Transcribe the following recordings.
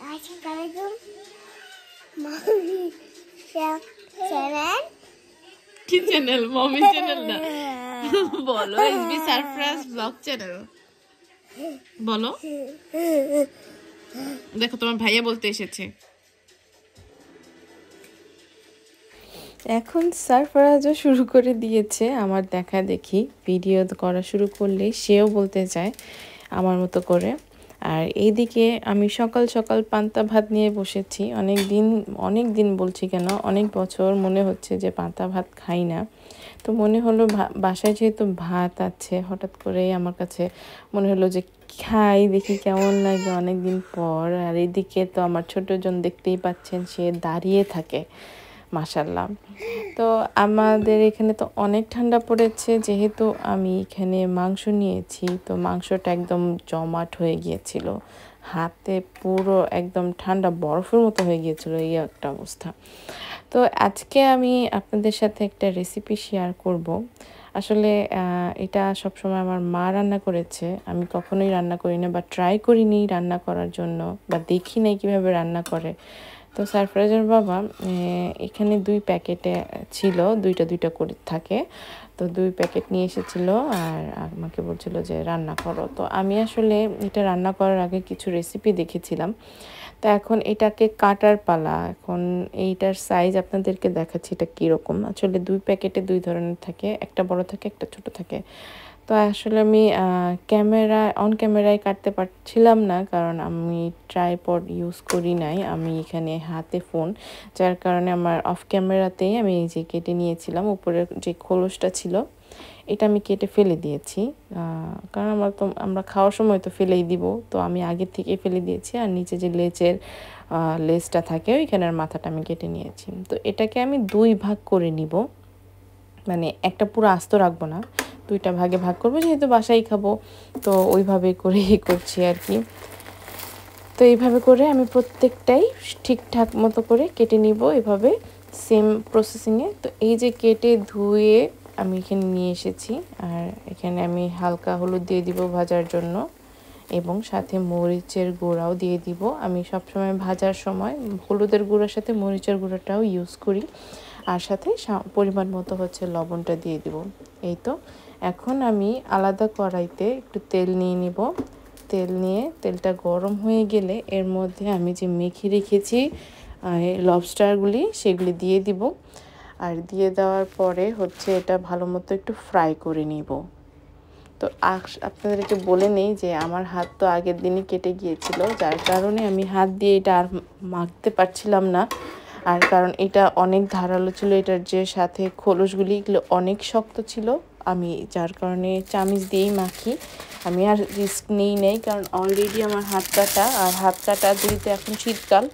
Assalamualaikum. Mommy channel. কি channel? Mummy channel না, বলো এসবি সারপ্রাইজ ব্লগ চ্যানেল বলো। দেখো তোমার ভাইয়া বলতে এসেছে। এখন সারফরাজও শুরু করে দিয়েছে আমার দেখা দেখি, ভিডিও করা শুরু করলে সেও বলতে চায় আমার মতো করে। আর এইদিকে আমি সকাল সকাল পান্তা ভাত নিয়ে বসেছি। অনেক দিন বলছি কেন, অনেক বছর মনে হচ্ছে যে পান্তা ভাত খাই না। তো মনে হলো বাসায় যেহেতু ভাত আছে, হঠাৎ করে আমার কাছে মনে হলো যে খাই, দেখি কেমন লাগে অনেক দিন পর। আর এইদিকে তো আমার ছোটজন দেখতেই পাচ্ছেন, সে দাঁড়িয়ে থাকে মাশাল্লাহ। তো আমাদের এখানে তো অনেক ঠান্ডা পড়েছে, যেহেতু আমি এখানে মাংস নিয়েছি, তো মাংসটা একদম জমাট হয়ে গিয়েছিল, হাতে পুরো একদম ঠান্ডা বরফের মতো হয়ে গিয়েছিল, এই একটা অবস্থা। তো আজকে আমি আপনাদের সাথে একটা রেসিপি শেয়ার করব। আসলে এটা সবসময় আমার মা রান্না করেছে, আমি কখনোই রান্না করি না বা ট্রাই করিনি রান্না করার জন্য, বা দেখি নাই কীভাবে রান্না করে। তো সারফরাজের বাবা এখানে 2 প্যাকেটে ছিল, দুইটা করে থাকে, তো 2 প্যাকেট নিয়ে এসেছিল আর আমাকে বলছিল যে রান্না করো। তো আমি আসলে এটা রান্না করার আগে কিছু রেসিপি দেখেছিলাম। তো এখন এটাকে কাটার পালা। এখন এইটার সাইজ আপনাদেরকে দেখাচ্ছি এটা কীরকম। আসলে 2 প্যাকেটে 2 ধরনের থাকে, একটা বড় থাকে একটা ছোট থাকে। তো আসলে আমি অন ক্যামেরায় কাটতে পারছিলাম না, কারণ আমি ট্রাইপড ইউজ করি নাই, আমি এখানে হাতে ফোন, যার কারণে আমার অফ ক্যামেরাতেই আমি এই যে কেটে নিয়েছিলাম। উপরের যে খোলসটা ছিল এটা আমি কেটে ফেলে দিয়েছি, কারণ আমরা খাওয়ার সময় তো ফেলেই দিব, তো আমি আগে থেকে ফেলে দিয়েছি। আর নিচে যে লেজটা থাকে ওইখানের মাথাটা আমি কেটে নিয়েছি। তো এটাকে আমি 2 ভাগ করে নিব, মানে একটা পুরো আস্ত রাখবো না, 2টা ভাগে ভাগ করবো, যেহেতু বাসায় খাবো, তো ওইভাবে করে করছি আর কি। তো এইভাবে করে আমি প্রত্যেকটাই ঠিকঠাক মতো করে কেটে নিব, এভাবে সেম প্রসেসিংয়ে। তো এই যে কেটে ধুয়ে আমি এখানে নিয়ে এসেছি, আর এখানে আমি হালকা হলুদ দিয়ে দিব ভাজার জন্য, এবং সাথে মরিচের গুঁড়াও দিয়ে দিব। আমি সবসময় ভাজার সময় হলুদের গুঁড়োর সাথে মরিচের গুঁড়োটাও ইউজ করি, আর সাথে পরিমাণ মতো হচ্ছে লবণটা দিয়ে দিব। এই তো এখন আমি আলাদা কড়াইতে একটু তেল নিয়ে নিব। তেল নিয়ে তেলটা গরম হয়ে গেলে এর মধ্যে আমি যে মেখে রেখেছি লবস্টারগুলি সেগুলি দিয়ে দিব। আর দিয়ে দেওয়ার পরে হচ্ছে এটা ভালো মতো একটু ফ্রাই করে নিব। তো আপনাদেরকে বলে নেই যে আমার হাত তো আগের দিনই কেটে গিয়েছিল, যার কারণে আমি হাত দিয়ে এটা আর মাখতে পারছিলাম না। আর কারণ এটা অনেক ধারালো ছিল, এটার যে সাথে খোলসগুলি এগুলো অনেক শক্ত ছিল, আমি যার কারণে চামিচ দিয়েই মাখি। আমি আর রিস্ক নেই, কারণ অলরেডি আমার হাত কাটা, আর হাত কাটা যেহেতু এখন শীতকাল,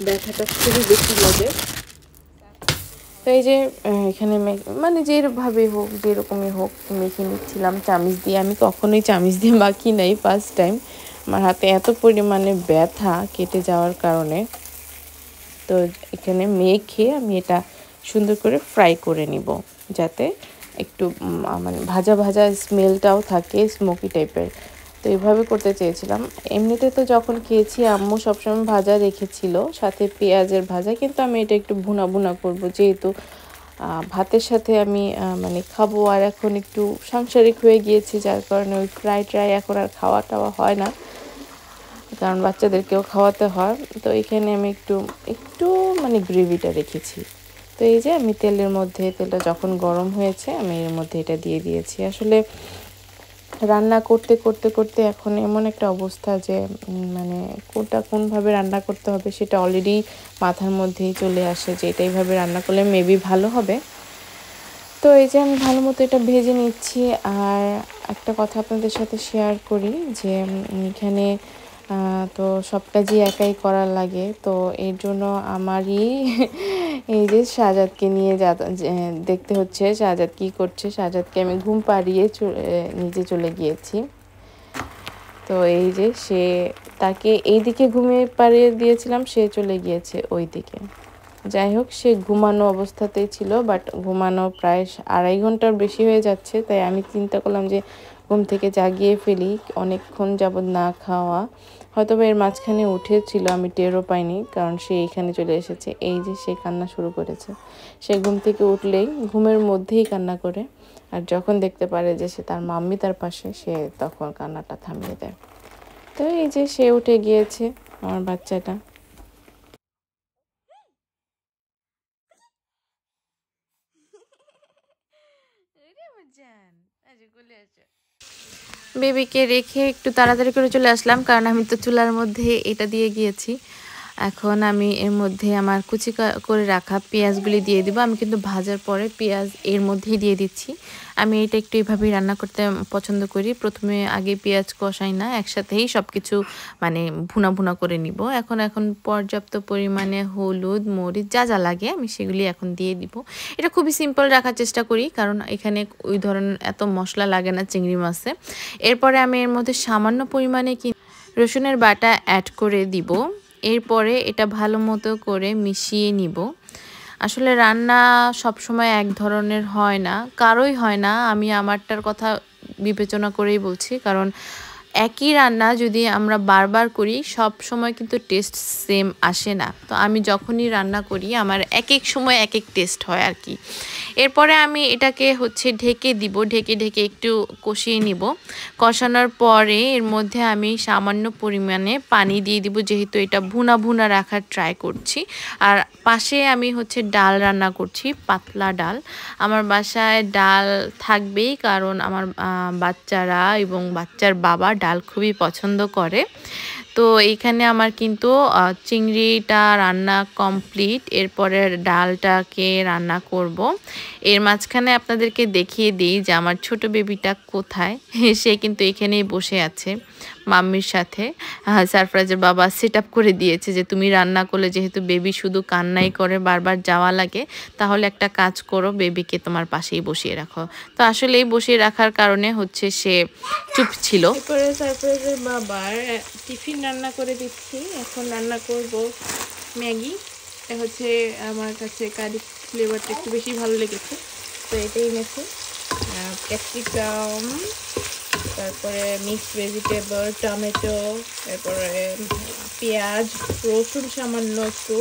ব্যথাটা খুবই বেশি লাগে। তো এই যে এখানে মানে যেভাবে হোক, যেরকমই হোক মেখে নিচ্ছিলাম চামিচ দিয়ে। আমি কখনোই চামিচ দিয়ে মাখি নাই, ফার্স্ট টাইম। আমার হাতে এত পরিমাণে ব্যথা কেটে যাওয়ার কারণে। তো এখানে মেখে আমি এটা সুন্দর করে ফ্রাই করে নিব, যাতে একটু মানে ভাজা ভাজা স্মেলটাও থাকে, স্মোকি টাইপের। তো এইভাবে করতে চেয়েছিলাম। এমনিতে তো যখন খেয়েছি আম্মু সবসময় ভাজা রেখেছিল, সাথে পেঁয়াজের ভাজা, কিন্তু আমি এটা একটু ভুনা ভুনা করবো, যেহেতু ভাতের সাথে আমি মানে খাবো। আর এখন একটু সাংসারিক হয়ে গিয়েছি, যার কারণে ওই ফ্রাই ট্রাই এখন আর খাওয়া টাওয়া হয় না, কারণ বাচ্চাদেরকেও খাওয়াতে হয়। তো এখানে আমি একটু মানে গ্রেভিটা রেখেছি। তো এই যে আমি তেলটা যখন গরম হয়েছে, আমি এর মধ্যে এটা দিয়ে দিয়েছি। আসলে রান্না করতে করতে করতে এখন এমন একটা অবস্থা যে মানে কোনভাবে রান্না করতে হবে সেটা অলরেডি মাথার মধ্যেই চলে আসে, যে এটা এইভাবে রান্না করলে মেবি ভালো হবে। তো এই যে আমি ভালো মতো এটা ভেজে নিচ্ছি। আর একটা কথা আপনাদের সাথে শেয়ার করি, যে এখানে তো সব কাজই একাই করার লাগে, তো এর জন্য আমারই এই যে শাহজাদকে নিয়ে দেখতে হচ্ছে শাহজাদ কী করছে। শাহজাদকে আমি ঘুম পাড়িয়ে নিচে চলে গিয়েছি। তো এই যে তাকে এই দিকে ঘুমিয়ে পাড়িয়ে দিয়েছিলাম, সে চলে গিয়েছে ওই দিকে। যাই হোক, সে ঘুমানো অবস্থাতেই ছিল, বাট ঘুমানো প্রায় 2.5 ঘন্টার বেশি হয়ে যাচ্ছে। তাই আমি চিন্তা করলাম যে ঘুম থেকে জাগিয়ে ফেলি, অনেকক্ষণ যাবৎ না খাওয়া, হয়তো বা এর মাঝখানে উঠেছিল, আমি টেরও পাইনি, কারণ সে এইখানে চলে এসেছে। এই যে সে কান্না শুরু করেছে। সে ঘুম থেকে উঠলেই ঘুমের মধ্যেই কান্না করে, আর যখন দেখতে পারে যে সে তার মাম্মি তার পাশে, সে তখন কান্নাটা থামিয়ে দেয়। তো এই যে সে উঠে গিয়েছে আমার বাচ্চাটা। বেবিকে রেখে একটু তাড়াতাড়ি করে চলে আসলাম, কারণ আমি তো চুলার মধ্যে এটা দিয়ে গিয়েছি। এখন আমি এর মধ্যে আমার কুচি করে রাখা পেঁয়াজগুলি দিয়ে দিব। আমি কিন্তু ভাজার পরে পেঁয়াজ এর মধ্যেই দিয়ে দিচ্ছি। আমি এটা একটু এইভাবেই রান্না করতে পছন্দ করি। প্রথমে আগে পেঁয়াজ কষাই না, একসাথেই সব কিছু মানে ভুনা ভুনা করে নিব। এখন পর্যাপ্ত পরিমাণে হলুদ, মরিচ যা যা লাগে আমি সেগুলি এখন দিয়ে দিব। এটা খুবই সিম্পল রাখার চেষ্টা করি, কারণ এখানে ওই ধরনের এত মশলা লাগে না চিংড়ি মাছে। এরপরে আমি এর মধ্যে সামান্য পরিমাণে রসুনের বাটা অ্যাড করে দিব। এরপরে এটা ভালো মতো করে মিশিয়ে নিব। আসলে রান্না সবসময় এক ধরনের হয় না, কারোই হয় না। আমি আমারটার কথা বিবেচনা করেই বলছি, কারণ একই রান্না যদি আমরা বারবার করি সব সময় কিন্তু টেস্ট সেম আসে না। তো আমি যখনই রান্না করি আমার এক এক সময় এক এক টেস্ট হয় আর কি। এরপরে আমি এটাকে ঢেকে দিব, ঢেকে একটু কষিয়ে নিব। কষানোর পরে এর মধ্যে আমি সামান্য পরিমাণে পানি দিয়ে দিব, যেহেতু এটা ভুনা ভুনা রাখার ট্রাই করছি। আর পাশে আমি ডাল রান্না করছি, পাতলা ডাল। আমার বাসায় ডাল থাকবেই, কারণ আমার বাচ্চারা এবং বাচ্চার বাবা ডাল খুবই পছন্দ করে। তো এইখানে আমার কিন্তু চিংড়িটা রান্না কমপ্লিট। এরপরে ডালটাকে রান্না করব। এর মাঝখানে আপনাদেরকে দেখিয়ে দিই যে আমার ছোট বেবিটা কোথায়। সে কিন্তু এখানেই বসে আছে মাম্মির সাথে। সারফরাজের বাবা সেট আপ করে দিয়েছে যে তুমি রান্না করলে যেহেতু বেবি শুধু কান্নাই করে, বারবার যাওয়া লাগে, তাহলে একটা কাজ করো, বেবিকে তোমার পাশেই বসিয়ে রাখো। তো আসলে এই বসিয়ে রাখার কারণে সে চুপ ছিল। এরপরে সারফরাজের বাবার টিফিন রান্না করে দিচ্ছি। এখন রান্না করব ম্যাগি। এটা আমার কাছে কারি ফ্লেভারটা একটু বেশি ভালো লেগেছে, তো এটাই এনেছি। ক্যাপসিকাম, তারপরে মিক্সড ভেজিটেবল, টমেটো, তারপরে পেঁয়াজ, রসুন সামান্য একটু,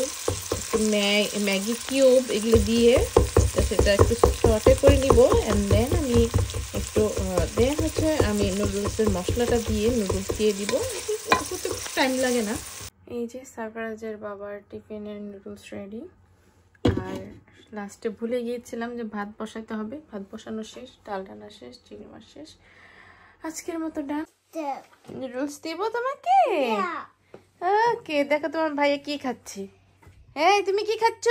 ম্যাগি কিউব, এগুলো দিয়ে সেটা একটু সটে করে নিব। অ্যান্ড দেন আমি একটু আমি নুডলসের মশলাটা দিয়ে নুডলস দিয়ে দিব। করতে টাইম লাগে না। এই যে সারফরাজের বাবার টিফিনের নুডলস রেডি। আর লাস্টে ভুলে গিয়েছিলাম যে ভাত বসাতে হবে। ভাত বসানো শেষ, ডাল রান্না শেষ, চিংড়ি মাছ শেষ। আজকের মতো ডাল। নুডলস দিব তোমাকে। ওকে, দেখো তোমার ভাইয়া কি খাচ্ছি। এই তুমি কি খাচ্ছ?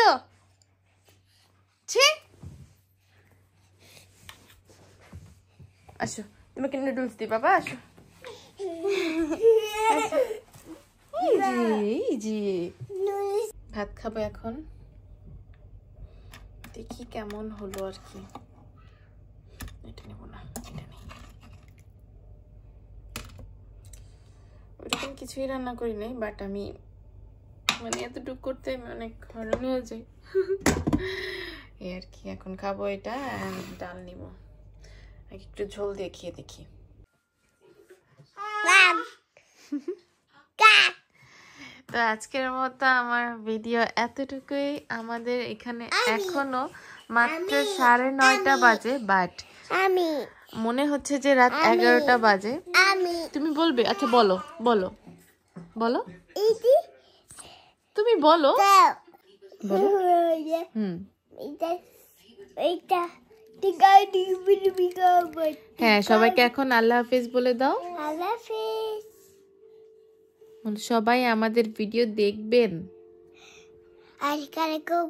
ছি, আসো, তোমাকে নুডলস দিই বাবা, আসো। এই যে ভাত খাবো এখন, দেখি কেমন হলো আর কি। এটা নেব না, এটা নেই। ওরকম কিছুই রান্না করি নাই, বাট আমি এতটুকু করতে অনেক হরণ হয়ে যায় এই আর কি। এখন খাবো এটা, ডাল নিব, একটু ঝোল দিয়ে খেয়ে দেখি। তো আজকের মতো আমার ভিডিও এতটুকুই। আমাদের এখানে এখনো মাত্র 9:30 বাজে, বাট মনে হচ্ছে যে রাত 11টা বাজে। তুমি বলবে? আচ্ছা বলো বলো বলো, তুমি বলো বলো। হ্যাঁ, সবাইকে এখন আল্লাহ হাফেজ বলে দাও। আল্লাহ হাফেজ। সবাই আমাদের ভিডিও দেখবেন। আজকাল খুব